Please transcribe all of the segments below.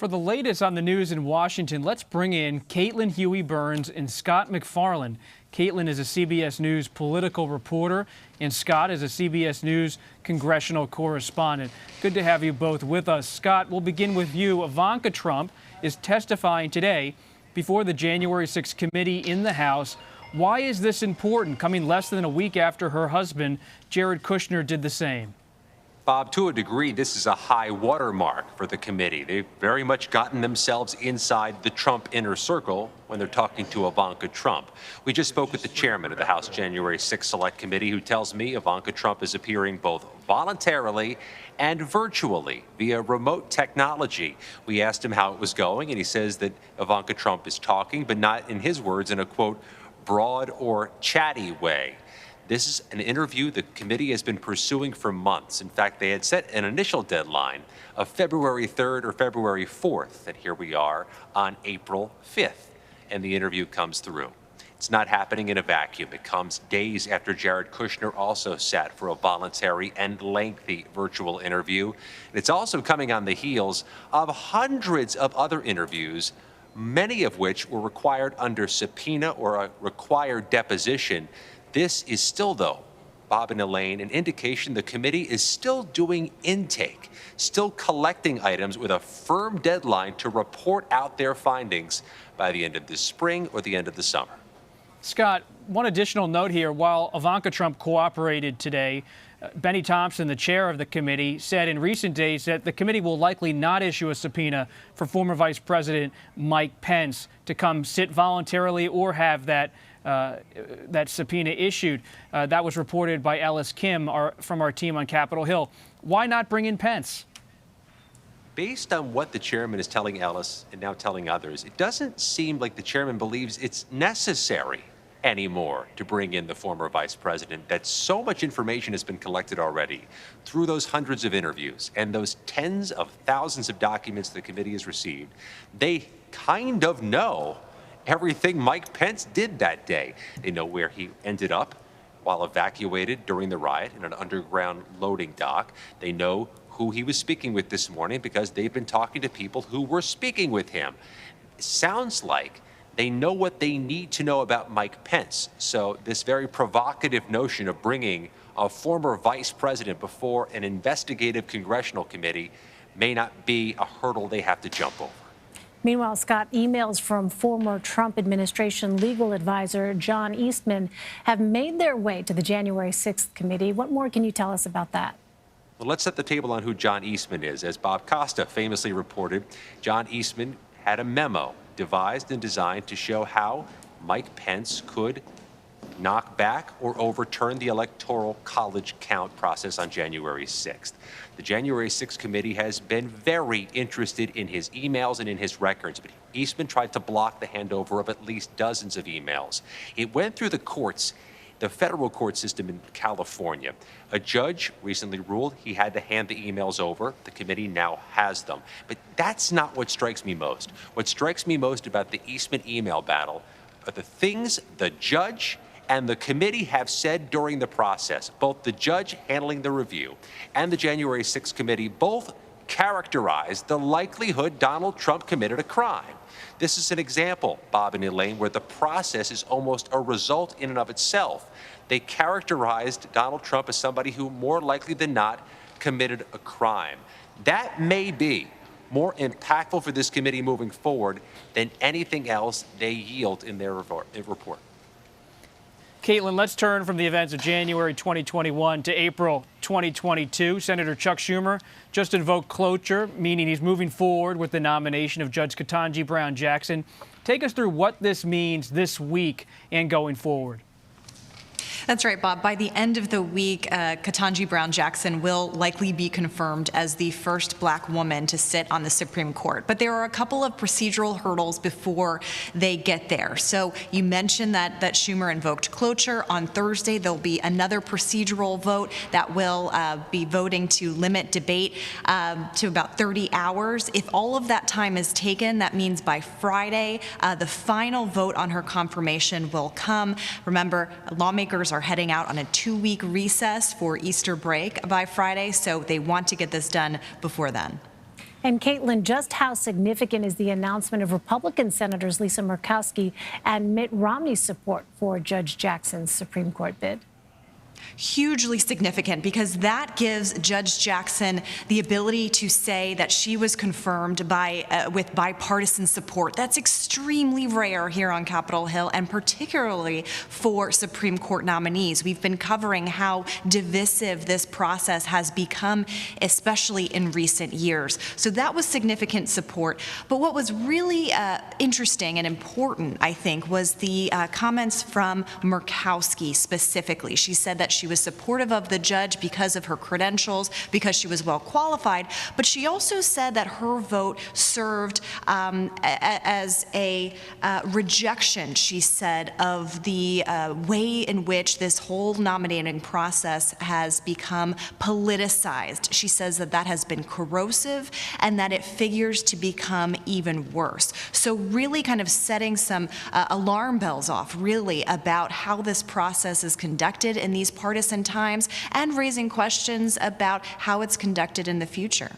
For the latest on the news in Washington, let's bring in Caitlin Huey-Burns and Scott McFarland. Caitlin is a CBS News political reporter, and Scott is a CBS News congressional correspondent. Good to have you both with us. Scott, we'll begin with you. Ivanka Trump is testifying today before the January 6th committee in the House. Why is this important, coming less than a week after her husband, Jared Kushner, did the same? Bob, to a degree, this is a high watermark for the committee. They've very much gotten themselves inside the Trump inner circle when they're talking to Ivanka Trump. We just spoke with the chairman of the House January 6th Select Committee, who tells me Ivanka Trump is appearing both voluntarily and virtually via remote technology. We asked him how it was going, and he says that Ivanka Trump is talking, but not, in his words, in a, quote, broad or chatty way. This is an interview the committee has been pursuing for months. In fact, they had set an initial deadline of February 3rd or February 4th, and here we are on April 5th, and the interview comes through. It's not happening in a vacuum. It comes days after Jared Kushner also sat for a voluntary and lengthy virtual interview. And it's also coming on the heels of hundreds of other interviews, many of which were required under subpoena or a required deposition. This is still, though, Bob and Elaine, an indication the committee is still doing intake, still collecting items with a firm deadline to report out their findings by the end of this spring or the end of the summer. Scott, one additional note here. While Ivanka Trump cooperated today, Benny Thompson, the chair of the committee, said in recent days that the committee will likely not issue a subpoena for former Vice President Mike Pence to come sit voluntarily or have that subpoena issued. That was reported by Ellis Kim from our team on Capitol Hill. Why not bring in Pence? Based on what the chairman is telling Ellis and now telling others, it doesn't seem like the chairman believes it's necessary anymore to bring in the former vice president, that so much information has been collected already through those hundreds of interviews and those tens of thousands of documents the committee has received. They kind of know everything Mike Pence did that day. They know where he ended up while evacuated during the riot in an underground loading dock. They know who he was speaking with this morning because they've been talking to people who were speaking with him. It sounds like they know what they need to know about Mike Pence. So this very provocative notion of bringing a former vice president before an investigative congressional committee may not be a hurdle they have to jump over. Meanwhile, Scott, emails from former Trump administration legal advisor John Eastman have made their way to the January 6th committee. What more can you tell us about that? Well, let's set the table on who John Eastman is. As Bob Costa famously reported, John Eastman had a memo devised and designed to show how Mike Pence could knock back or overturn the Electoral College count process on January 6th. The January 6th committee has been very interested in his emails and in his records, but Eastman tried to block the handover of at least dozens of emails. It went through the courts, the federal court system in California. A judge recently ruled he had to hand the emails over. The committee now has them. But that's not what strikes me most. What strikes me most about the Eastman email battle are the things the judge and the committee have said during the process. Both the judge handling the review and the January 6th committee both characterized the likelihood Donald Trump committed a crime. This is an example, Bob and Elaine, where the process is almost a result in and of itself. They characterized Donald Trump as somebody who more likely than not committed a crime. That may be more impactful for this committee moving forward than anything else they yield in their report. Caitlin, let's turn from the events of January 2021 to April 2022. Senator Chuck Schumer just invoked cloture, meaning he's moving forward with the nomination of Judge Katanji Brown Jackson. Take us through what this means this week and going forward. That's right, Bob. By the end of the week, Katanji Brown Jackson will likely be confirmed as the first black woman to sit on the Supreme Court. But there are a couple of procedural hurdles before they get there. So you mentioned that Schumer invoked cloture. On Thursday, there'll be another procedural vote that will be voting to limit debate to about 30 hours. If all of that time is taken, that means by Friday, the final vote on her confirmation will come. Remember, lawmakers are heading out on a 2-week recess for Easter break by Friday, so they want to get this done before then. And Caitlin, just how significant is the announcement of Republican Senators Lisa Murkowski and Mitt Romney's support for Judge Jackson's Supreme Court bid? Hugely significant, because that gives Judge Jackson the ability to say that she was confirmed with bipartisan support. That's extremely rare here on Capitol Hill, and particularly for Supreme Court nominees. We've been covering how divisive this process has become, especially in recent years. So that was significant support. But what was really interesting and important, I think, was the comments from Murkowski specifically. She said that she was supportive of the judge because of her credentials, because she was well qualified, but she also said that her vote served as a rejection, she said, of the way in which this whole nominating process has become politicized. She says that that has been corrosive and that it figures to become even worse. So really kind of setting some alarm bells off, really, about how this process is conducted in these partisan times, and raising questions about how it's conducted in the future.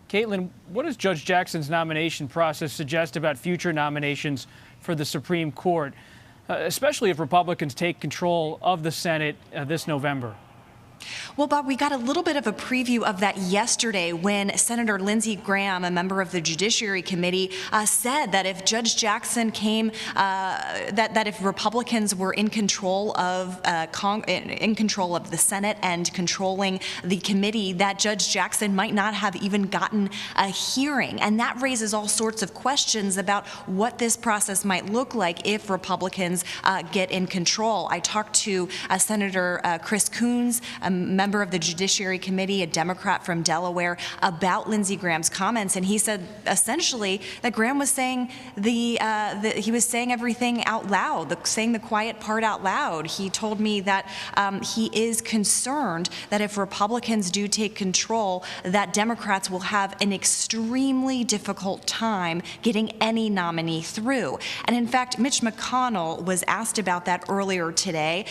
Caitlin, what does Judge Jackson's nomination process suggest about future nominations for the Supreme Court, especially if Republicans take control of the Senate this November? Well, Bob, we got a little bit of a preview of that yesterday when Senator Lindsey Graham, a member of the Judiciary Committee, said that if Judge Jackson came, that if Republicans were in control of the Senate and controlling the committee, that Judge Jackson might not have even gotten a hearing. And that raises all sorts of questions about what this process might look like if Republicans get in control. I talked to Senator Chris Coons, a member of the Judiciary Committee, a Democrat from Delaware, about Lindsey Graham's comments, and he said essentially that Graham was saying he was saying everything out loud, saying the quiet part out loud. He told me that he is concerned that if Republicans do take control, that Democrats will have an extremely difficult time getting any nominee through. And in fact, Mitch McConnell was asked about that earlier today.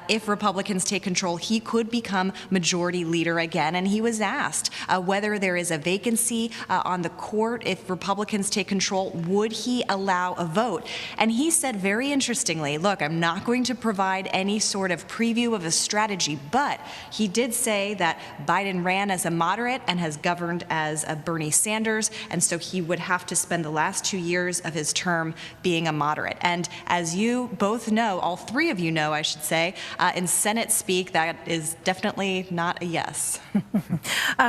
If Republicans take control, he could become majority leader again, and he was asked whether there is a vacancy on the court if Republicans take control, would he allow a vote? And he said very interestingly, look, I'm not going to provide any sort of preview of a strategy, but he did say that Biden ran as a moderate and has governed as a Bernie Sanders, and so he would have to spend the last 2 years of his term being a moderate. And as you both know, all three of you know, I should say, in Senate speak, that is definitely not a yes.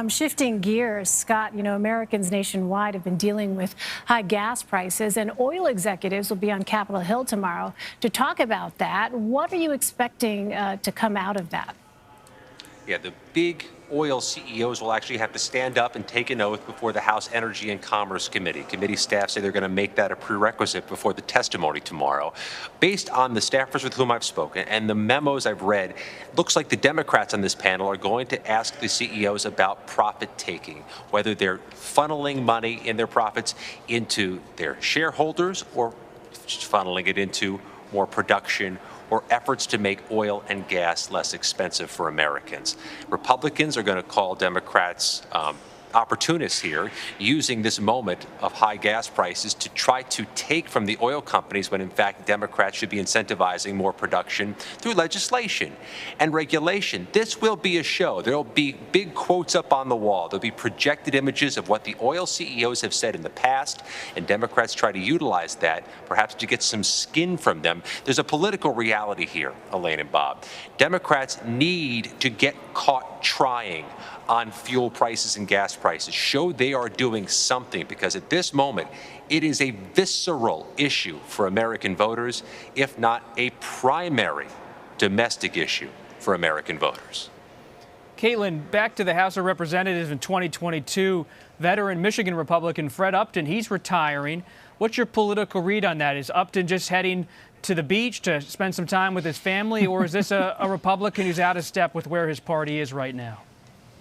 Shifting gears, Scott, Americans nationwide have been dealing with high gas prices, and oil executives will be on Capitol Hill tomorrow to talk about that. What are you expecting to come out of that? Yeah, the big oil CEOs will actually have to stand up and take an oath before the House Energy and Commerce Committee. Committee staff say they're going to make that a prerequisite before the testimony tomorrow. Based on the staffers with whom I've spoken and the memos I've read, looks like the Democrats on this panel are going to ask the CEOs about profit taking, whether they're funneling money in their profits into their shareholders or funneling it into more production or efforts to make oil and gas less expensive for Americans. Republicans are going to call Democrats opportunists here, using this moment of high gas prices to try to take from the oil companies when in fact Democrats should be incentivizing more production through legislation and regulation. This will be a show. There will be big quotes up on the wall. There'll be projected images of what the oil CEOs have said in the past, and Democrats try to utilize that perhaps to get some skin from them. There's a political reality here, Elaine and Bob. Democrats need to get caught trying on fuel prices and gas prices. Show they are doing something, because at this moment, it is a visceral issue for American voters, if not a primary domestic issue for American voters. Caitlin, back to the House of Representatives in 2022, veteran Michigan Republican Fred Upton, he's retiring. What's your political read on that? Is Upton just heading to the beach to spend some time with his family, or is this a Republican who's out of step with where his party is right now?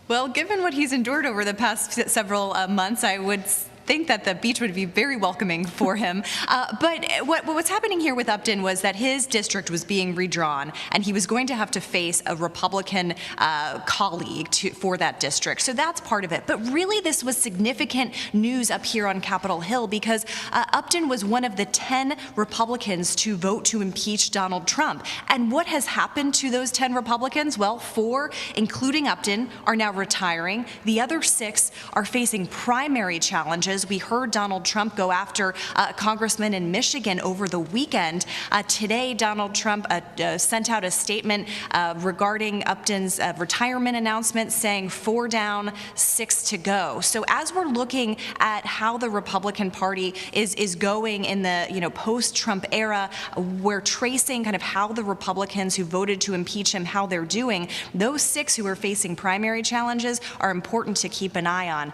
Well, given what he's endured over the past several months, I would think that the beach would be very welcoming for him. But what's happening here with Upton was that his district was being redrawn, and he was going to have to face a Republican colleague for that district. So that's part of it. But really, this was significant news up here on Capitol Hill because Upton was one of the 10 Republicans to vote to impeach Donald Trump. And what has happened to those 10 Republicans? Well, 4, including Upton, are now retiring. The other 6 are facing primary challenges. We heard Donald Trump go after a congressman in Michigan over the weekend. Today, Donald Trump sent out a statement regarding Upton's retirement announcement, saying 4 down, 6 to go. So as we're looking at how the Republican Party is going in the post-Trump era, we're tracing kind of how the Republicans who voted to impeach him, how they're doing. Those 6 who are facing primary challenges are important to keep an eye on.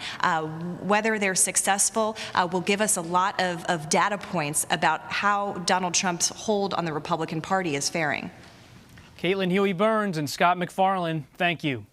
Whether they're successful will give us a lot of data points about how Donald Trump's hold on the Republican Party is faring. Caitlin Huey-Burns and Scott McFarland, thank you.